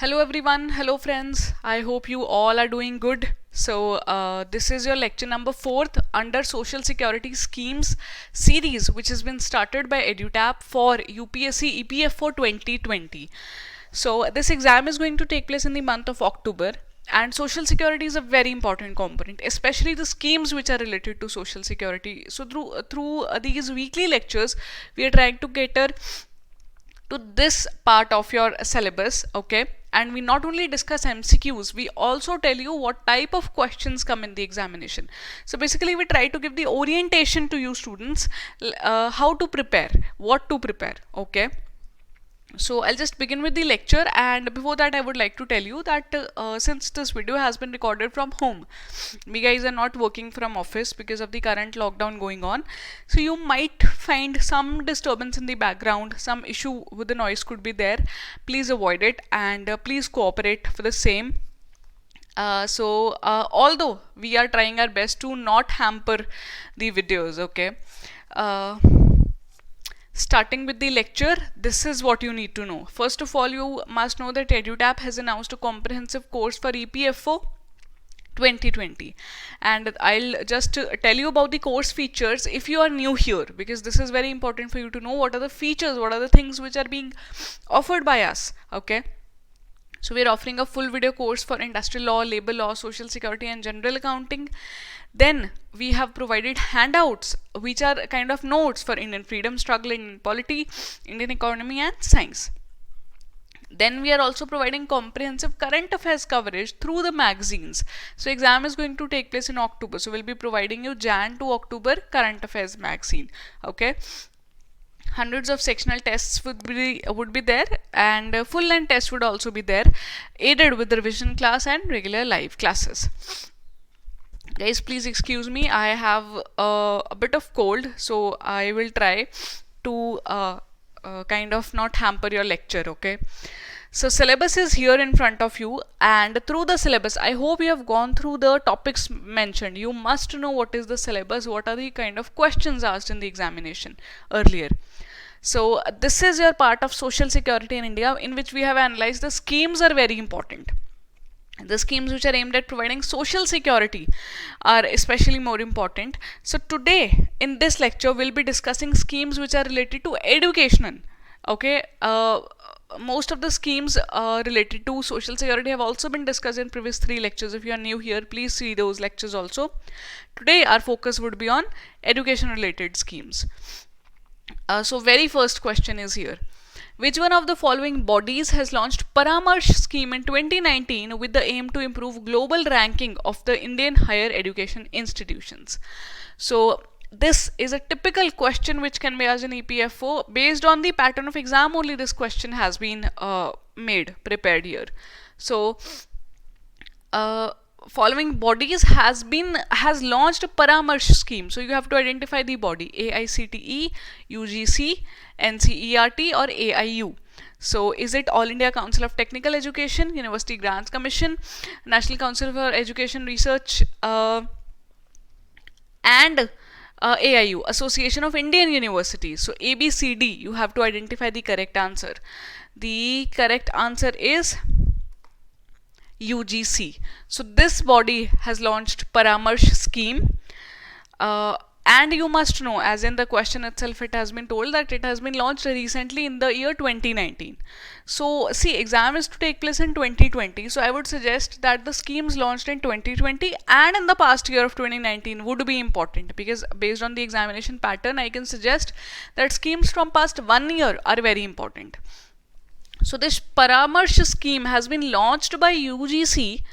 Hello everyone, hello friends. I hope you all are doing good. This is your lecture number 4th under Social Security Schemes series, which has been started by EduTap for UPSC EPF for 2020. So, this exam is going to take place in the month of October, and social security is a very important component, especially the schemes which are related to social security. So, through these weekly lectures, we are trying to cater to this part of your syllabus, okay? And we not only discuss MCQs, we also tell you what type of questions come in the examination. So basically we try to give the orientation to you students, how to prepare, what to prepare, okay? So I'll just begin with the lecture, and before that I would like to tell you that since this video has been recorded from home, we guys are not working from office because of the current lockdown going on, so you might find some disturbance in the background, some issue with the noise could be there. Please avoid it, and please cooperate for the same. Although we are trying our best to not hamper the videos, okay? uh, Starting with the lecture, this is what you need to know. First of all, you must know that EduTap has announced a comprehensive course for EPFO 2020, and I'll just tell you about the course features if you are new here, because this is very important for you to know what are the features, what are the things which are being offered by us, okay? So we are offering a full video course for industrial law, labor law, social security and general accounting. Then we have provided handouts which are kind of notes for Indian freedom struggle, Indian polity, Indian economy and science. Then we are also providing comprehensive current affairs coverage through the magazines. So exam is going to take place in October. So we'll be providing you Jan to October current affairs magazine. Okay. Hundreds of sectional tests would be there, and full length test would also be there, aided with the revision class and regular live classes. Guys, please excuse me, I have a bit of cold, so I will try to kind of not hamper your lecture, okay? So syllabus is here in front of you, and through the syllabus, I hope you have gone through the topics mentioned. You must know what is the syllabus, what are the kind of questions asked in the examination earlier. So this is your part of social security in India, in which we have analyzed the schemes are very important. The schemes which are aimed at providing social security are especially more important. So today in this lecture we'll be discussing schemes which are related to education, okay? Most of the schemes related to social security have also been discussed in previous 3 lectures. If you are new here, please see those lectures also. Today our focus would be on education related schemes. So very first question is here. Which one of the following bodies has launched Paramarsh scheme in 2019 with the aim to improve global ranking of the Indian higher education institutions? So this is a typical question which can be asked in EPFO. Based on the pattern of exam only, this question has been prepared here. So following bodies has launched a Paramarsh scheme. So you have to identify the body: AICTE, UGC, NCERT or AIU. So is it All India Council of Technical Education, University Grants Commission, National Council for Education Research, and AIU, Association of Indian Universities? So ABCD, you have to identify the correct answer. The correct answer is UGC. So this body has launched Paramarsh scheme, and you must know, as in the question itself it has been told, that it has been launched recently in the year 2019. So see, exam is to take place in 2020, so I would suggest that the schemes launched in 2020 and in the past year of 2019 would be important, because based on the examination pattern I can suggest that schemes from past 1 year are very important. So this Paramarsh scheme has been launched by UGC,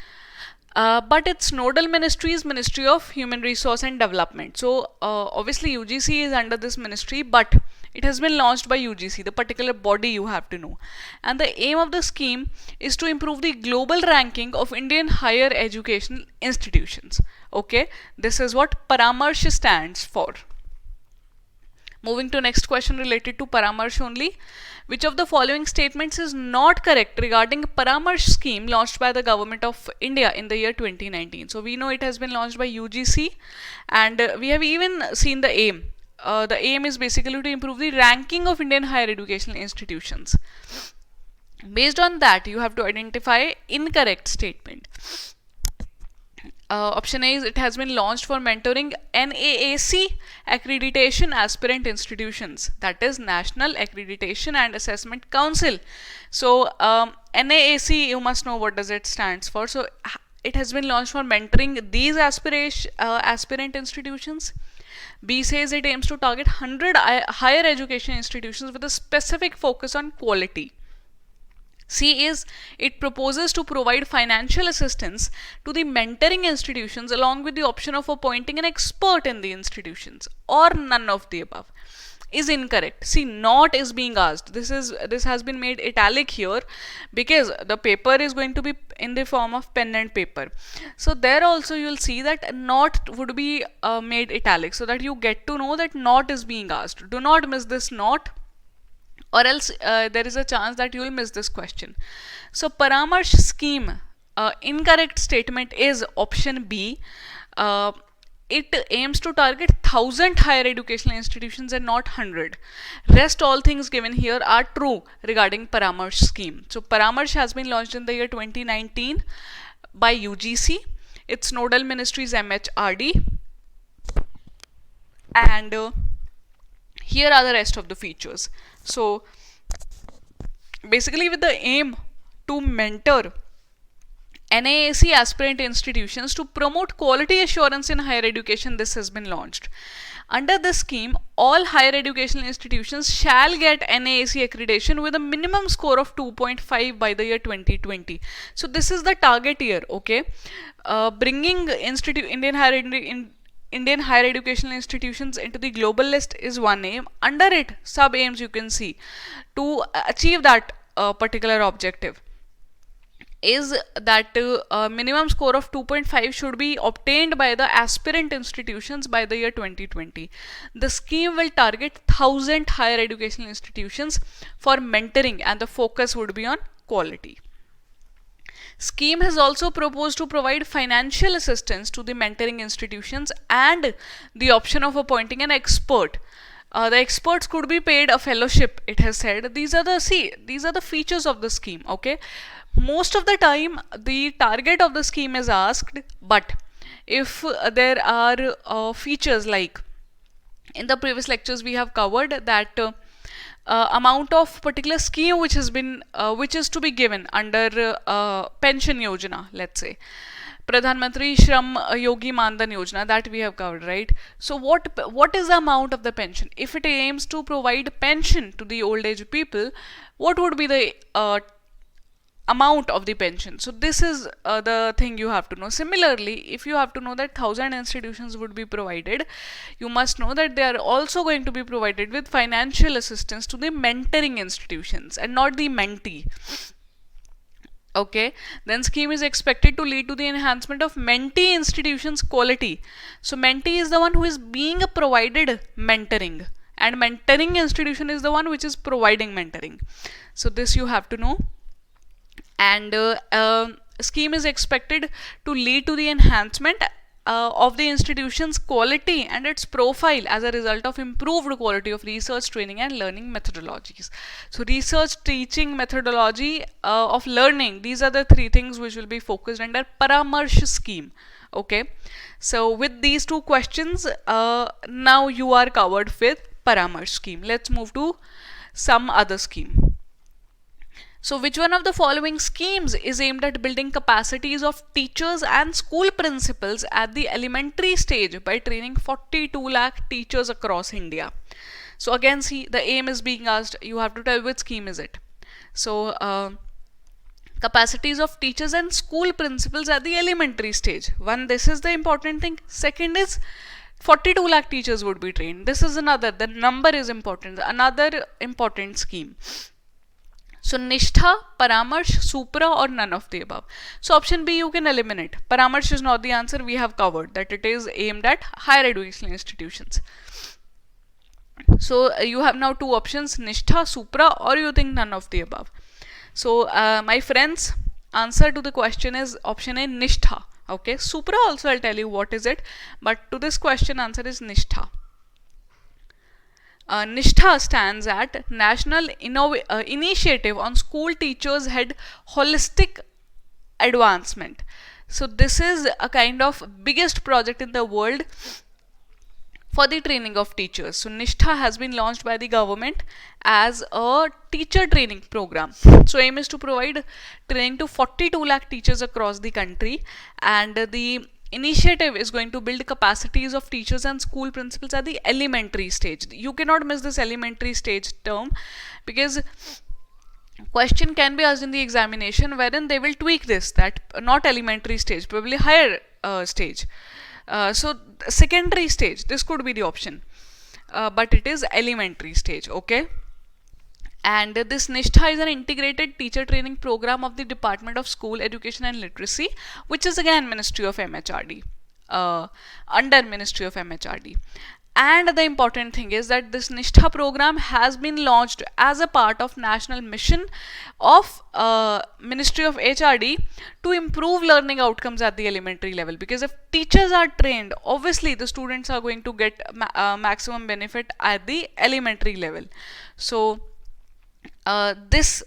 but its nodal ministry is Ministry of Human Resource and Development. So obviously UGC is under this ministry, but it has been launched by UGC, the particular body you have to know. And the aim of the scheme is to improve the global ranking of Indian higher education institutions. Okay, this is what Paramarsh stands for. Moving to next question related to Paramarsh only. Which of the following statements is not correct regarding Paramarsh scheme launched by the government of India in the year 2019? So we know it has been launched by UGC, and we have even seen the aim. The aim is basically to improve the ranking of Indian higher educational institutions. Based on that, you have to identify incorrect statement. Option A is it has been launched for mentoring NAAC accreditation aspirant institutions, that is National Accreditation and Assessment Council. So NAAC, you must know what does it stands for. So it has been launched for mentoring these aspirant institutions. B says it aims to target 100 higher education institutions with a specific focus on quality. C is it proposes to provide financial assistance to the mentoring institutions along with the option of appointing an expert in the institutions, or none of the above. Is incorrect. See, not is being asked. This has been made italic here because the paper is going to be in the form of pen and paper. So there also you will see that not would be made italic, so that you get to know that not is being asked. Do not miss this not, or else there is a chance that you will miss this question. So Paramarsh scheme, incorrect statement is option B. It aims to target 1000 higher educational institutions and not 100. Rest all things given here are true regarding Paramarsh scheme. So Paramarsh has been launched in the year 2019 by UGC. Its nodal ministry is MHRD, and here are the rest of the features. So basically, with the aim to mentor NAAC aspirant institutions to promote quality assurance in higher education, this has been launched. Under this scheme, all higher educational institutions shall get NAAC accreditation with a minimum score of 2.5 by the year 2020. So this is the target year, okay? Bringing Indian higher educational institutions into the global list is one aim. Under it, sub aims you can see to achieve that particular objective is that minimum score of 2.5 should be obtained by the aspirant institutions by the year 2020. The scheme will target 1000 higher educational institutions for mentoring, and the focus would be on quality. Scheme has also proposed to provide financial assistance to the mentoring institutions and the option of appointing an expert. The experts could be paid a fellowship, it has said. These are the features of the scheme, okay? Most of the time the target of the scheme is asked, but if there are features like in the previous lectures we have covered that amount of particular scheme which has been which is to be given under pension yojana, let's say Pradhan Mantri Shram Yogi Mandan Yojana, that we have covered, right? So what is the amount of the pension? If it aims to provide pension to the old age people, what would be the amount of the pension? So this is the thing you have to know. Similarly, if you have to know that 1000 institutions would be provided, you must know that they are also going to be provided with financial assistance to the mentoring institutions and not the mentee. Okay, then scheme is expected to lead to the enhancement of mentee institutions quality. So mentee is the one who is being provided mentoring, and mentoring institution is the one which is providing mentoring. So this you have to know. And scheme is expected to lead to the enhancement of the institution's quality and its profile as a result of improved quality of research, training and learning methodologies. So research, teaching, methodology of learning, these are the three things which will be focused under Paramarsh scheme. Okay, so with these two questions now you are covered with Paramarsh scheme. Let's move to some other scheme. So which one of the following schemes is aimed at building capacities of teachers and school principals at the elementary stage by training 42 lakh teachers across India? So again, see, the aim is being asked. You have to tell which scheme is it. So capacities of teachers and school principals at the elementary stage. One, this is the important thing. Second is 42 lakh teachers would be trained. This is another. The number is important. Another important scheme. So Nishtha, Paramarsh, Supra or none of the above. So option B you can eliminate. Paramarsh is not the answer. We have covered that it is aimed at higher educational institutions. So you have now two options, Nishtha, Supra, or you think none of the above. So my friends, answer to the question is option A, Nishtha. Okay, Supra also I'll tell you what is it, but to this question answer is Nishtha. NIShtha stands at National Initiative on School Teachers Head Holistic Advancement. So this is a kind of biggest project in the world for the training of teachers. So NIShtha has been launched by the government as a teacher training program. So aim is to provide training to 42 lakh teachers across the country, and the initiative is going to build capacities of teachers and school principals at the elementary stage. You cannot miss this elementary stage term, because question can be asked in the examination wherein they will tweak this, that not elementary stage, probably higher stage. So secondary stage, this could be the option, but it is elementary stage. Okay. And this NIShtha is an integrated teacher training program of the Department of School Education and Literacy, which is again Ministry of MHRD, under Ministry of MHRD. And the important thing is that this NIShtha program has been launched as a part of national mission of Ministry of HRD to improve learning outcomes at the elementary level. Because if teachers are trained, obviously the students are going to get maximum benefit at the elementary level. So this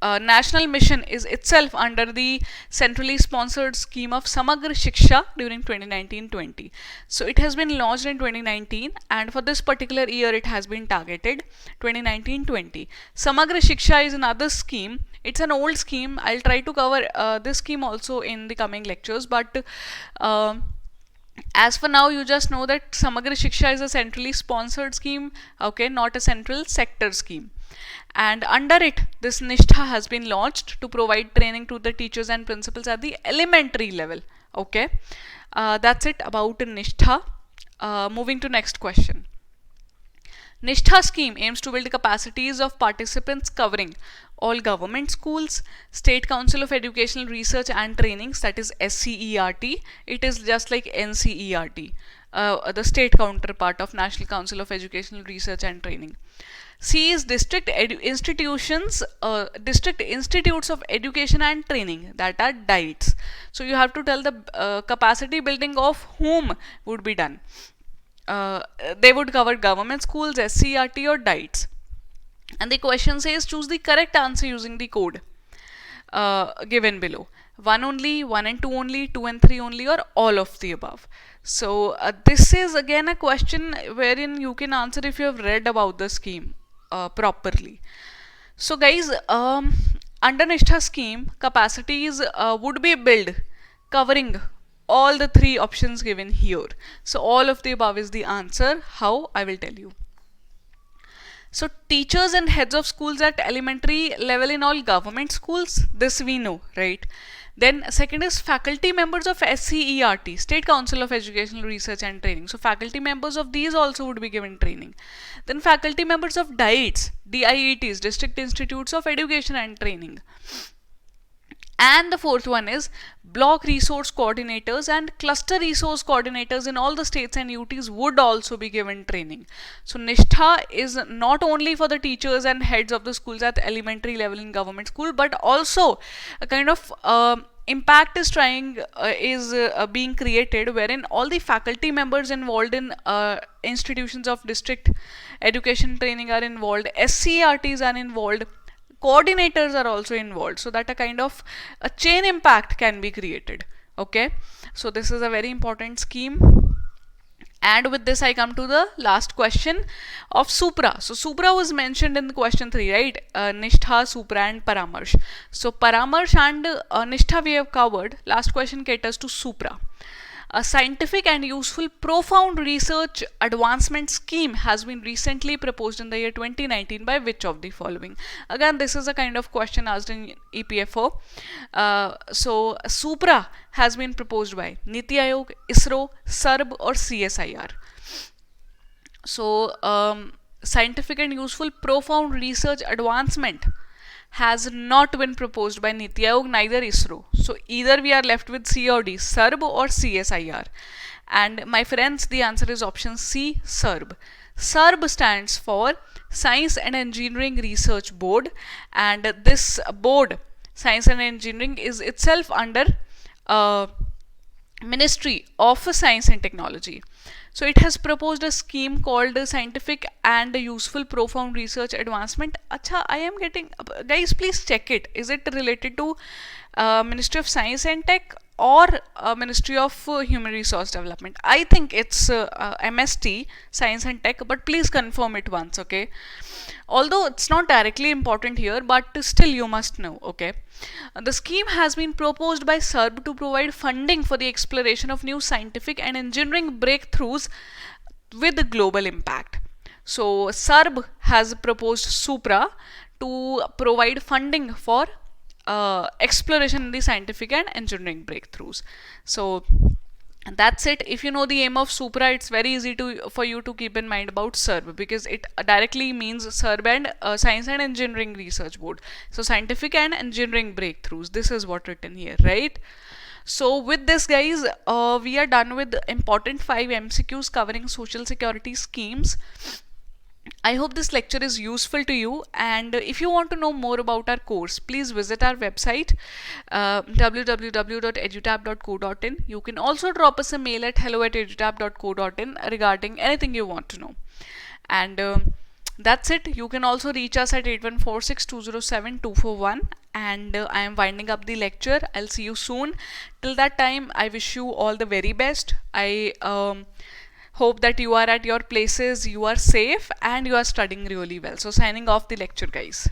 national mission is itself under the centrally sponsored scheme of Samagra Shiksha during 2019-20. So it has been launched in 2019, and for this particular year it has been targeted 2019-20. Samagra Shiksha is another scheme. It's an old scheme. I'll try to cover this scheme also in the coming lectures, but as for now, you just know that Samagra Shiksha is a centrally sponsored scheme, okay, not a central sector scheme. And under it, this NIShtha has been launched to provide training to the teachers and principals at the elementary level. Okay, that's it about NIShtha. Moving to next question. NIShtha scheme aims to build capacities of participants covering all government schools, State Council of Educational Research and Trainings, that is SCERT. It is just like NCERT, the state counterpart of National Council of Educational Research and Training. C is district institutions, district institutes of education and training, that are DIETs. So you have to tell the capacity building of whom would be done. They would cover government schools, SCERT or DIETs. And the question says choose the correct answer using the code given below. 1 only, 1 and 2 only, 2 and 3 only, or all of the above. So this is again a question wherein you can answer if you have read about the scheme properly. So guys, under NIShtha scheme, capacities would be built covering all the 3 options given here. So all of the above is the answer. How? I will tell you. So teachers and heads of schools at elementary level in all government schools, this we know, right? Then second is faculty members of SCERT, State Council of Educational Research and Training. So faculty members of these also would be given training. Then faculty members of DIETs, DIETs, District Institutes of Education and Training. And the fourth one is block resource coordinators and cluster resource coordinators in all the states and UTs would also be given training. So NIShtha is not only for the teachers and heads of the schools at elementary level in government school, but also a kind of impact is being created wherein all the faculty members involved in institutions of district education training are involved, SCERTs are involved, coordinators are also involved, so that a kind of a chain impact can be created. Okay, so this is a very important scheme. And with this I come to the last question of Supra. So Supra was mentioned in question 3, right? NIShtha, Supra and Paramarsh. So Paramarsh and NIShtha we have covered. Last question caters to Supra. A scientific and useful profound research advancement scheme has been recently proposed in the year 2019 by which of the following? Again, this is a kind of question asked in EPFO. So Supra has been proposed by Niti Aayog, ISRO, SARB or CSIR. So scientific and useful profound research advancement has not been proposed by Niti Aayog, neither ISRO. So either we are left with C or D, SARB or CSIR. And my friends, the answer is option C, SARB. SARB stands for Science and Engineering Research Board, and this board, Science and Engineering, is itself under Ministry of Science and Technology. So it has proposed a scheme called Scientific and Useful Profound Research Advancement. Acha, I am getting, guys, please check it. Is it related to Ministry of Science and Tech or Ministry of Human Resource Development? I think it's MST, Science and Tech, but please confirm it once, okay? Although it's not directly important here, but still you must know, okay? The scheme has been proposed by SERB to provide funding for the exploration of new scientific and engineering breakthroughs with global impact. So SERB has proposed SUPRA to provide funding for exploration in the scientific and engineering breakthroughs. So that's it. If you know the aim of SUPRA, it's very easy to for you to keep in mind about SERB, because it directly means SERB and Science and Engineering Research Board. So scientific and engineering breakthroughs, this is what written here, right? So with this, guys, we are done with the important 5 MCQs covering social security schemes. I hope this lecture is useful to you, and if you want to know more about our course, please visit our website www.edutab.co.in. You can also drop us a mail at hello@edutab.co.in regarding anything you want to know. And that's it. You can also reach us at 8146207241, and I am winding up the lecture. I'll see you soon. Till that time, I wish you all the very best. I hope that you are at your places, you are safe, and you are studying really well. So signing off the lecture, guys.